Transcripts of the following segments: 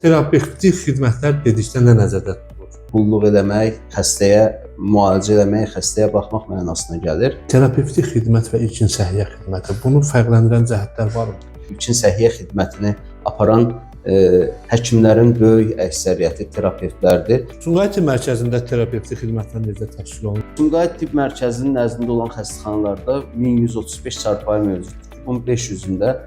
Terapevtik xidmətlər dedikdə nə nəzərdə tutulur? Qulluq eləmək, xəstəyə müalicə eləmək, xəstəyə baxmaq mənasına gəlir. Terapevtik xidmət və ilkin səhiyyə xidməti, bunu fərqləndirən cəhətlər varmı? İlkin səhiyyə xidmətini aparan həkimlərin böyük əksəriyyəti terapevtlərdir. Sumqayıt Tibb Mərkəzində terapevtik xidmətlər necə təşkil olunur? Sumqayıt Tibb Mərkəzinin nəzdində olan xəstəxanalarda 1135 çarpayı mövcuddur. Bunun 500-ündə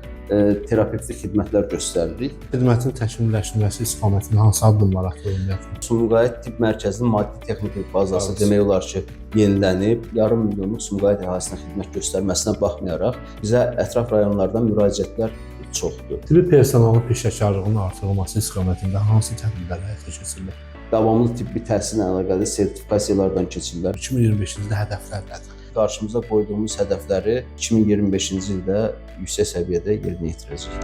terapevtik xidmətlər göstəririk. Xidmətin təkmilləşdirilməsi istiqamətində hansı addımlar atılır ümumiyyətlə? Sumqayıt Tibb Mərkəzinin maddi-texniki bazası demək olar ki, yenilənib. Yarım milyonluq Sumqayıt əhalisinə xidmət göstərməsinə baxmayaraq, bizə ətraf rayonlardan müraciətlər çoxdur. Tibbi personalın peşəkarlığının artırılması istiqamətində hansı tədbirlər həyata keçirilir? Davamlı tibbi təhsillə əlaqəli sertifikasiyalardan keçirilər. 2025-ci ildə hədəflər nədir? Qarşımıza qoyduğumuz hədəfləri 2025-ci ildə yüksək səviyyədə yerinə yetirəcəyik.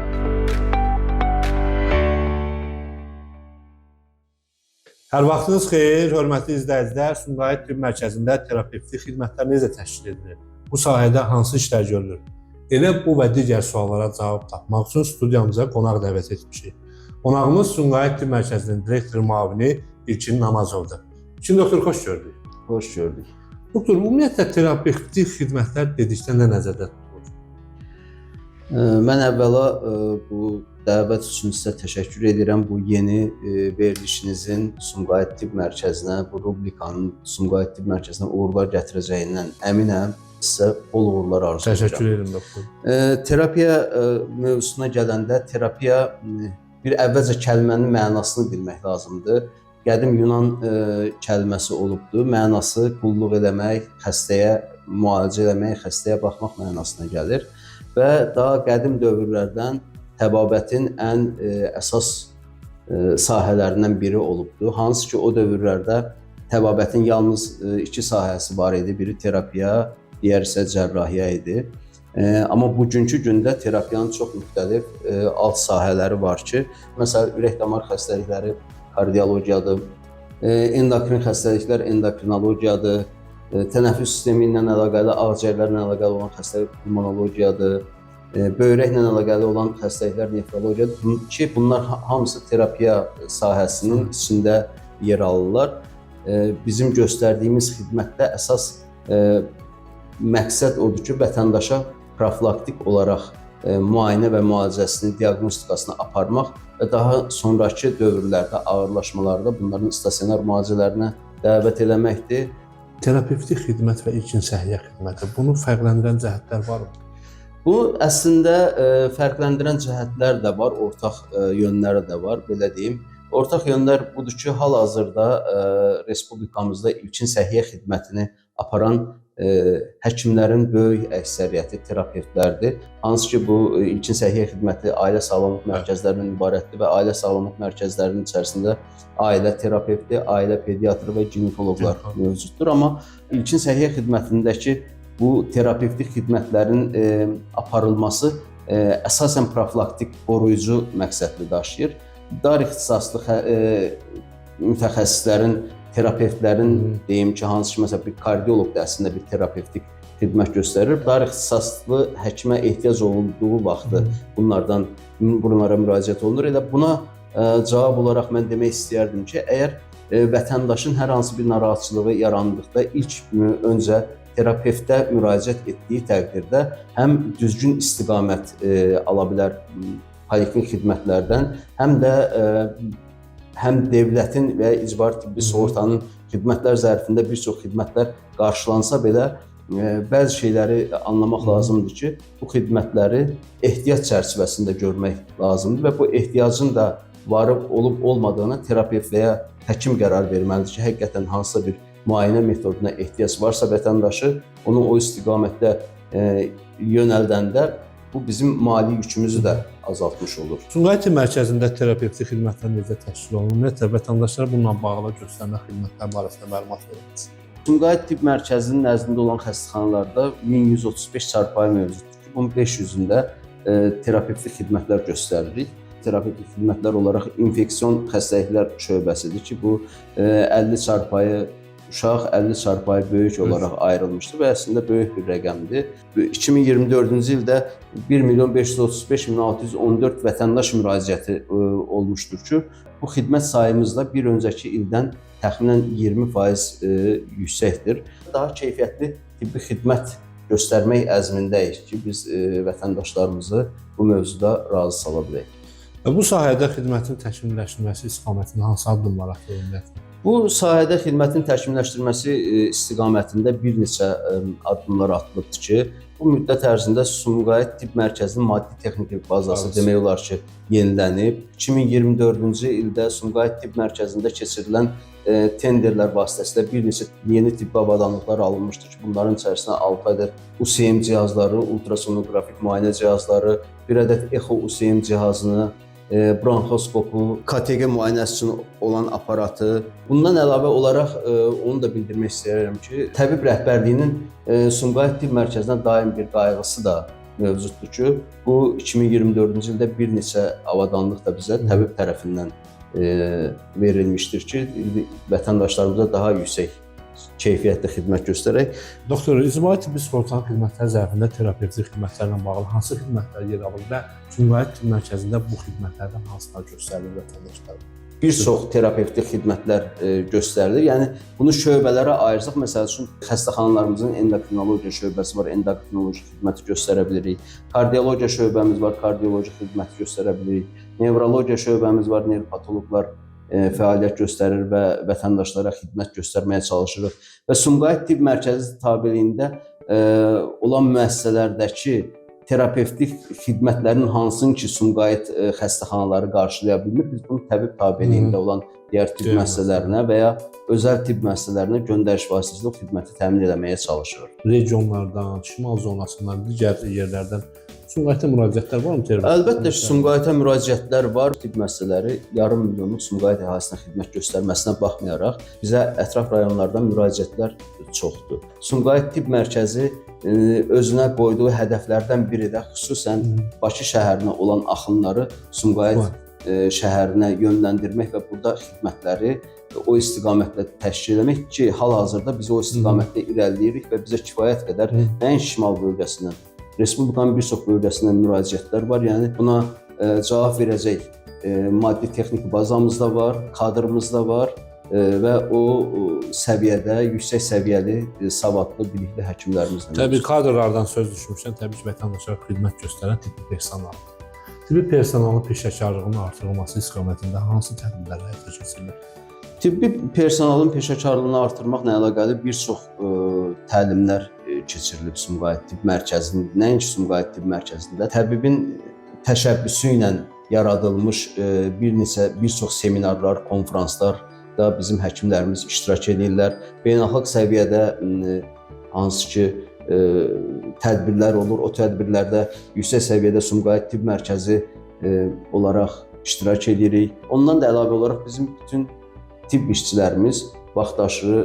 Hər vaxtınız xeyir, hörmətli izləyicilər. Sumqayıt Tibb Mərkəzində terapevtik xidmətlər necə təşkil edilir? Bu sahədə hansı işlər görülür? Elə bu və digər suallara cavab tapmaq üçün studiyamıza qonaq dəvət etmişik. Qonağımız Sumqayıt Tibb Mərkəzinin direktor müavini İlkin Namazovdur. İlkin doktor, xoş gördük. Xoş gördük. Doktor, ümumiyyətlə terapevtik xidmətlər dedikdə nə nəzərdə tutulur? Mən əvvəla bu dəvət üçün sizə təşəkkür edirəm. Bu yeni verilişinizin Sumqayıt Tibb Mərkəzinə, bu rubrikanın Sumqayıt Tibb Mərkəzinə uğurlar gətirəcəyindən əminəm. Sizə bol uğurlar arzu edirəm. Təşəkkür edirəm, doktor. Terapiya mövzusuna gələndə, terapiya bir əvvəlcə kəlmənin mənasını bilmək lazımdır. Qədim Yunan kəlməsi olubdur. Mənası qulluq eləmək, xəstəyə müalicə eləmək, xəstəyə baxmaq mənasına gəlir. Və daha qədim dövrlərdən təbabətin ən əsas sahələrindən biri olubdur. Hansı ki, o dövrlərdə təbabətin yalnız iki sahəsi var idi. Biri terapiya, digəri isə cərrahiyyə idi. Amma bugünkü gündə terapiyanın çox müxtəlif alt sahələri var ki, məsələn, ürək-damar xəstəlikləri kardiologiyadır, endokrin xəstəliklər endokrinologiyadır, tənəffüs sistemi ilə əlaqəli, ağciyərlərlə əlaqəli olan xəstəlik pulmonologiyadır, böyrəklə əlaqəli olan xəstəliklər nefrologiyadır ki, bunlar hamısı terapiya sahəsinin içində yer alırlar. Bizim göstərdiyimiz xidmətdə əsas məqsəd odur ki, vətəndaşa profilaktik olaraq müayinə və müalicəsini, diaqnostikasını aparmaq və daha sonrakı dövrlərdə, ağırlaşmalarda bunların stasionar müalicələrinə dəvət eləməkdir. Terapevtik xidmət və ilkin səhiyyə xidməti, bunu fərqləndirən cəhətlər varmı? Bu əslində fərqləndirən cəhətlər də var, ortaq yönləri də var, belə deyim. Ortaq yönlər budur ki, hal-hazırda respublikamızda ilkin səhiyyə xidmətini aparan həkimlərin böyük əksəriyyəti terapevtlərdir. Hansı ki, bu ilkin səhiyyə xidməti ailə sağlamlıq mərkəzlərindən ibarətdir və ailə sağlamlıq mərkəzlərinin içərisində ailə terapevti, ailə pediatrı və ginekoloqlar mövcuddur. Amma ilkin səhiyyə xidmətindəki bu terapevtik xidmətlərin aparılması əsasən profilaktik, qoruyucu məqsədli daşıyır. Dar ixtisaslı mütəxəssislərin, terapevtlərin deyim ki, hansı ki, məsələn, bir kardioloq da əslində bir terapevtik xidmət göstərir. Dar ixtisaslı həkimə ehtiyac olduğu vaxtı bunlara müraciət olunur. Elə buna cavab olaraq mən demək istəyərdim ki, əgər vətəndaşın hər hansı bir narahatçılığı yarandıqda ilk öncə terapevtə müraciət etdiyi təqdirdə həm düzgün istiqamət ala bilər poliklinik xidmətlərdən, həm dövlətin və icbari tibbi sığortanın xidmətlər zərfində bir çox xidmətlər qarşılansa belə, bəzi şeyləri anlamaq lazımdır ki, bu xidmətləri ehtiyac çərçivəsində görmək lazımdır və bu ehtiyacın da varıb olub-olmadığına terapevt və ya həkim qərar verməlidir ki, həqiqətən hansısa bir müayinə metoduna ehtiyac varsa vətəndaşı onu o istiqamətdə yönəldəndə bu bizim mali yükümüzü də azaltmış olur. Sumqayıt Tibb Mərkəzində terapevtik xidmətlər necə təşkil olunur? Ümumiyyətlə, vətəndaşlara bununla bağlı göstərilən xidmətlər barəsində məlumat verir. Sumqayıt Tibb Mərkəzinin nəzdində olan xəstəxanalarda 1135 çarpayı mövcuddur ki, bunun 500-ündə terapevtik xidmətlər göstəririk. Terapevtik xidmətlər olaraq infeksion xəstəliklər şöbəsidir ki, bu 50 çarpayı uşaq 50 çarpayı böyük olaraq ayrılmışdı və əslində böyük bir rəqəmdir. 2024-cü ildə 1.535.614 vətəndaş müraciəti olmuşdur ki, bu xidmət sayımızda bir öncəki ildən təxminən 20% yüksəkdir. Daha keyfiyyətli tibbi xidmət göstərmək əzmindəyik ki, biz vətəndaşlarımızı bu mövzuda razı sala bilək. Bu sahədə xidmətin təkmilləşdirilməsi istiqamətində hansı addımlar atılır? Bu sahədə xidmətin təkmilləşdirilməsi istiqamətində bir neçə addımlar atılıbdır ki, bu müddət ərzində Sumqayıt Tibb Mərkəzinin maddi-texniki bazası demək olar ki, yenilənib. 2024-cü ildə Sumqayıt Tibb Mərkəzində keçirilən tenderlər vasitəsilə bir neçə yeni tibbi avadanlıqlar alınmışdır ki, bunların içərisində 6 ədəd USM cihazları, ultrasonoqrafik müayinə cihazları, bir ədəd EXO USM cihazını, bronxoskopu, KTG müayinəsi üçün olan aparatı. Bundan əlavə olaraq onu da bildirmək istəyirəm ki, təbib rəhbərliyinin Sumqayıt Tibb Mərkəzinə daim bir qayğısı da mövcuddur ki, bu 2024-cü ildə bir neçə avadanlıq da bizə təbib tərəfindən verilmişdir ki, vətəndaşlarımıza daha yüksək keyfiyyətli xidmət göstərək. Doktor, ictimai tibbi sığortanın xidmətləri zərfində terapevtik xidmətlərlə bağlı hansı xidmətlər yer alır və Sumqayıt Tibb Mərkəzində bu xidmətlərdən hansılar göstərilir vətəndaşlara? Bir çox terapevtik xidmətlər göstərilir. Yəni bunu şöbələrə ayırsaq, məsəl üçün xəstəxanalarımızın endokrinologiya şöbəsi var, endokrinoloji xidməti göstərə bilirik. Kardiologiya şöbəmiz var, kardioloji xidməti göstərə bilirik. Nevrologiya şöbəmiz var, nevropatoloqlar fəaliyyət göstərir və vətəndaşlara xidmət göstərməyə çalışırıq. Və Sumqayıt Tibb Mərkəzi tabeliyində olan müəssisələrdəki terapevtik xidmətlərin hansını ki, Sumqayıt xəstəxanaları qarşılaya bilmir, biz bunu təbib tabeliyində olan digər tibb müəssisələrinə və ya özəl tibb müəssisələrinə göndəriş vasitəsilə xidməti təmin etməyə çalışırıq. Regionlardan, şimal zonasından, digər yerlərdən Sumqayıta müraciətlər varmı? Əlbəttə ki, Sumqayıta müraciətlər var. Tibb müəssisələri yarım milyonluq Sumqayıt əhalisinə xidmət göstərməsinə baxmayaraq, bizə ətraf rayonlardan müraciətlər çoxdur. Sumqayıt Tibb Mərkəzi özünə qoyduğu hədəflərdən biri də xüsusən Bakı şəhərinə olan axınları Sumqayıt şəhərinə yönləndirmək və burada xidmətləri o istiqamətlə təşkil etmək ki, hal-hazırda biz o istiqamətdə irəliləyirik və bizə kifayət qədər nəinki şimal bölgəsindən, Respublikanın bir çox bölgəsindən müraciətlər var. Yəni buna cavab verəcək maddi-texniki bazamız da var, kadrımız da var və o səviyyədə, yüksək səviyyəli, savadlı, bilikli həkimlərimiz də var. Təbii kadrlardan söz düşmüşsən, təbii ki, vətəndaşlara xidmət göstərən tibbi personal. Tibbi personalın peşəkarlığının artırılması istiqamətində hansı tədbirlər həyata keçirilir? Tibbi personalın peşəkarlığını artırmaqla əlaqəli bir çox təlimlər keçirilib Sumqayıt Tibb Mərkəzində, nəinki Sumqayıt Tibb Mərkəzində. Təbibin təşəbbüsü ilə yaradılmış bir çox seminarlar, konfranslar da bizim həkimlərimiz iştirak edirlər. Beynəlxalq səviyyədə hansı ki tədbirlər olur, o tədbirlərdə yüksək səviyyədə Sumqayıt Tibb Mərkəzi olaraq iştirak edirik. Ondan da əlavə olaraq bizim bütün tibb işçilərimiz vaxtaşırı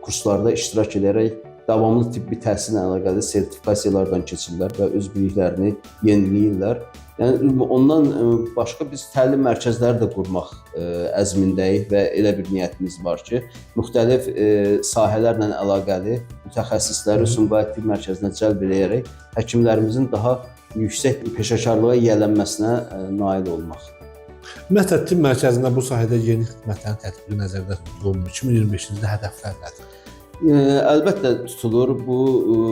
kurslarda iştirak edərək davamlı tibbi təhsillə əlaqəli sertifikasiyalardan keçirlər və öz biliklərini yeniləyirlər. Yəni ondan başqa biz təlim mərkəzləri də qurmaq əzmindəyik və elə bir niyyətimiz var ki, müxtəlif sahələrlə əlaqəli mütəxəssisləri Sumqayıt Tibb Mərkəzinə cəlb edərək həkimlərimizin daha yüksək peşəkarlığa yiyələnməsinə nail olmaq. Ümumiyyətlə, tibb mərkəzində bu sahədə yeni xidmətlərin tətbiqi nəzərdə tutulur. 2025-ci ildə hədəflər nədir? Əlbəttə tutulur. Bu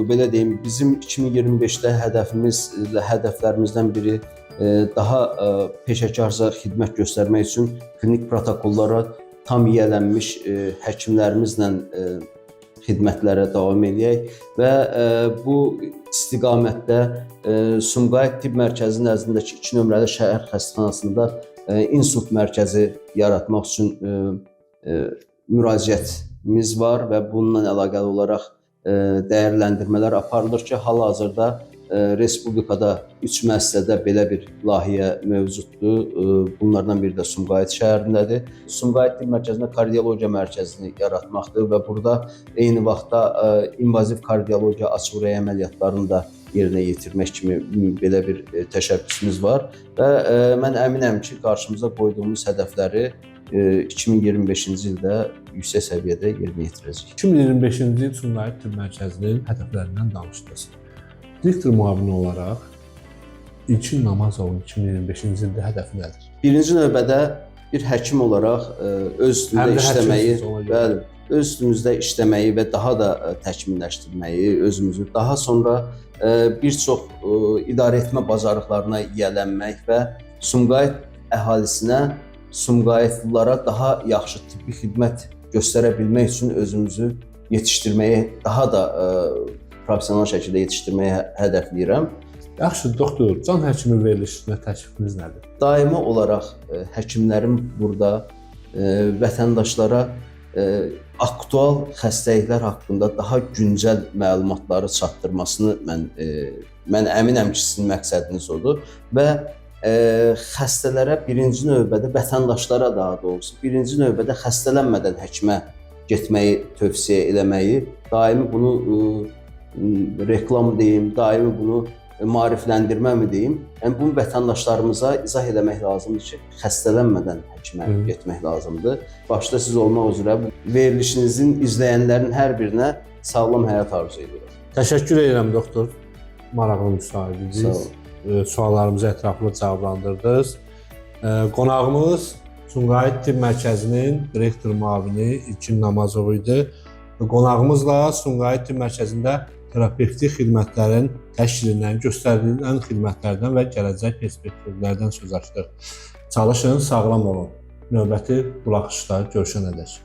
belə deyim, bizim 2025-də hədəflərimizdən biri daha peşəkarca xidmət göstərmək üçün klinik protokollara tam yiyələnmiş həkimlərimizlə xidmətlərə davam edək və bu istiqamətdə Sumqayıt Tibb Mərkəzi nəzdindəki 2 nömrəli şəhər xəstəxanasında insult mərkəzi yaratmaq üçün müraciətimiz var və bununla əlaqəli olaraq dəyərləndirmələr aparılır ki, hal-hazırda Respublikada 3 müəssisədə belə bir layihə mövcuddur. Bunlardan biri də Sumqayıt şəhərindədir. Sumqayıt Tibb Mərkəzində kardiologiya mərkəzini yaratmaqdır və burada eyni vaxtda invaziv kardiologiya açıq ürək əməliyyatlarını da yerinə yetirmək kimi belə bir təşəbbüsümüz var və mən əminəm ki, qarşımıza qoyduğumuz hədəfləri 2025-ci ildə yüksək səviyyədə yerinə yetirəcəyik. 2025-ci il Sumqayıt Tibb Mərkəzinin hədəflərindən danışdınız. Direktor müavini olaraq İlkin Namazovun 2025-ci ildə hədəfi nədir? Birinci növbədə bir həkim olaraq öz üstündə işləməyi, bəli, öz üstümüzdə işləməyi və daha da təkmilləşdirməyi, özümüzü daha sonra bir çox idarəetmə bacarıqlarına yiyələnmək və Sumqayıt əhalisinə, Sumqayıtlılara daha yaxşı tibbi xidmət göstərə bilmək üçün özümüzü yetişdirməyi, daha da professional şəkildə yetişdirməyi hədəfləyirəm. Yaxşı, doktor, can həkimi verilişinə təklifiniz nədir? Daimi olaraq həkimlərin burada vətəndaşlara aktual xəstəliklər haqqında daha güncəl məlumatları çatdırmasını mən əminəm ki, sizin məqsədiniz odur və xəstələrə birinci növbədə, vətəndaşlara daha doğrusu, birinci növbədə xəstələnmədən həkimə getməyi tövsiyə eləməyi, daimi bunu reklam deyim, daimi bunu maarifləndirmə mi deyim, yəni bunu vətəndaşlarımıza izah eləmək lazımdır ki, xəstələnmədən həkimə getmək lazımdır. Başda siz olmaq üzrə verilişinizin izləyənlərin hər birinə sağlam həyat arzu edirəm. Təşəkkür edirəm doktor, maraqlı müsahibiniz. Suallarımızı ətraflı cavablandırdınız. Qonağımız Sumqayıt Tibb Mərkəzinin direktor müavini İlkin Namazov idi. Qonağımızla Sumqayıt Tibb Mərkəzində terapevtik xidmətlərin təşkilindən, göstərilən xidmətlərdən və gələcək perspektivlərdən söz açdıq. Çalışın, sağlam olun. Növbəti buraxışda görüşənədək.